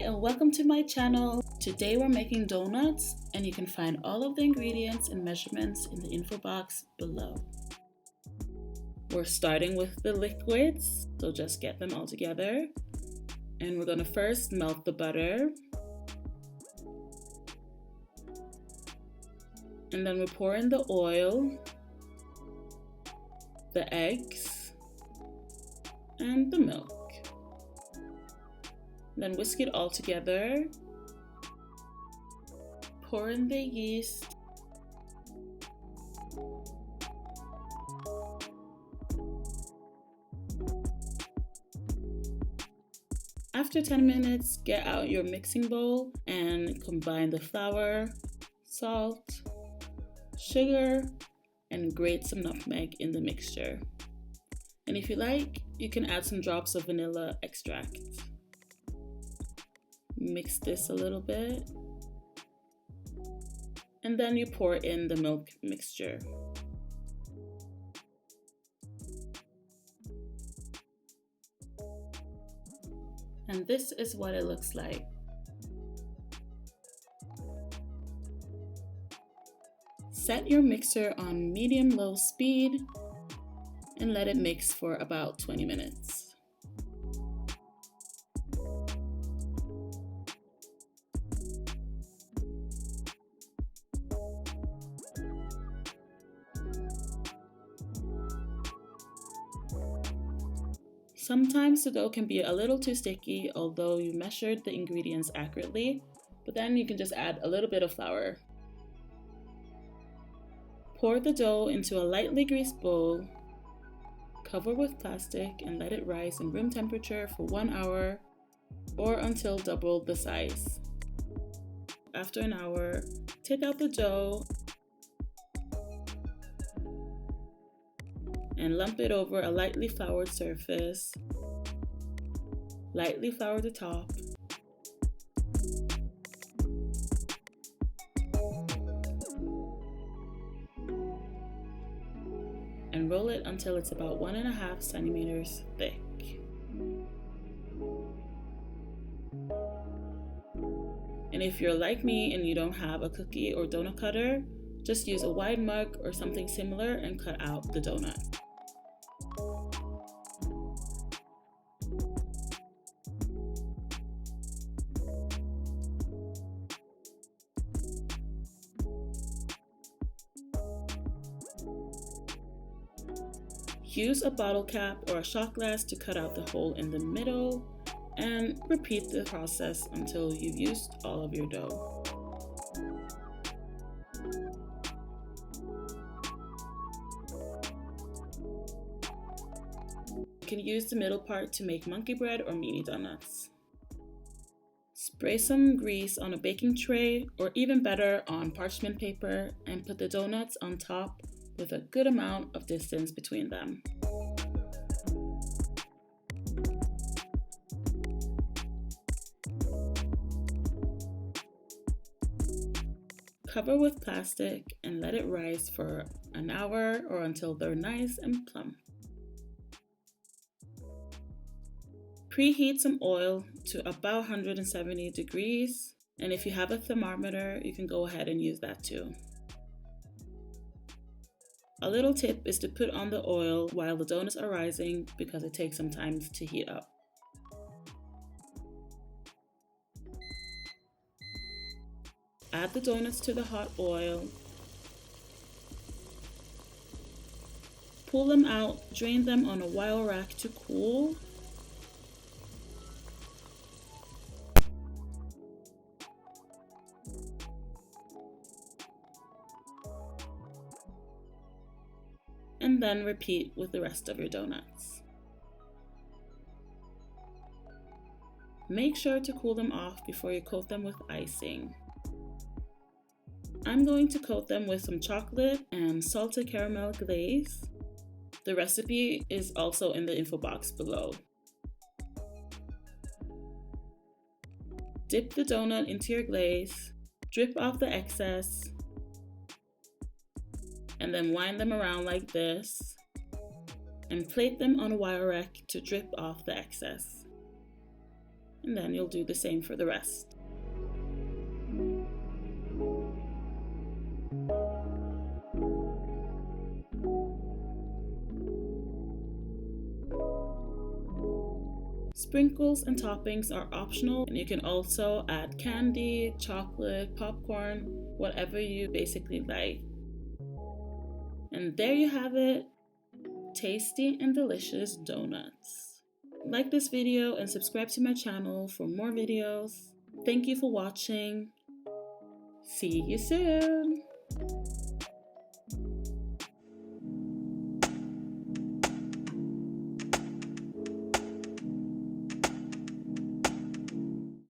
and welcome to my channel. Today we're making donuts and you can find all of the ingredients and measurements in the info box below. We're starting with the liquids, so just get them all together. And we're going to first melt the butter. And then we pour in the oil, the eggs, and the milk. Then whisk it all together. Pour in the yeast. After 10 minutes, get out your mixing bowl and combine the flour, salt, sugar, and grate some nutmeg in the mixture. And if you like, you can add some drops of vanilla extract. Mix this a little bit. And then you pour in the milk mixture. And this is what it looks like. Set your mixer on medium-low speed and let it mix for about 20 minutes. Sometimes the dough can be a little too sticky, although you measured the ingredients accurately, but then you can just add a little bit of flour. Pour the dough into a lightly greased bowl, cover with plastic, and let it rise in room temperature for 1 hour or until double the size. After an hour, take out the dough and lump it over a lightly floured surface. Lightly flour the top. And roll it until it's about 1.5 centimeters thick. And if you're like me and you don't have a cookie or donut cutter, just use a wide mug or something similar and cut out the donut. Use a bottle cap or a shot glass to cut out the hole in the middle and repeat the process until you've used all of your dough. You can use the middle part to make monkey bread or mini donuts. Spray some grease on a baking tray or even better on parchment paper and put the donuts on top with a good amount of distance between them. Cover with plastic and let it rise for an hour or until they're nice and plump. Preheat some oil to about 170 degrees, and if you have a thermometer, you can go ahead and use that too. A little tip is to put on the oil while the donuts are rising because it takes some time to heat up. Add the donuts to the hot oil. Pull them out, drain them on a wire rack to cool. And then repeat with the rest of your donuts. Make sure to cool them off before you coat them with icing. I'm going to coat them with some chocolate and salted caramel glaze. The recipe is also in the info box below. Dip the donut into your glaze, drip off the excess, and then wind them around like this and plate them on a wire rack to drip off the excess. and then you'll do the same for the rest. Sprinkles and toppings are optional, and you can also add candy, chocolate, popcorn, whatever you basically like. And there you have it, tasty and delicious donuts. Like this video and subscribe to my channel for more videos. Thank you for watching. See you soon!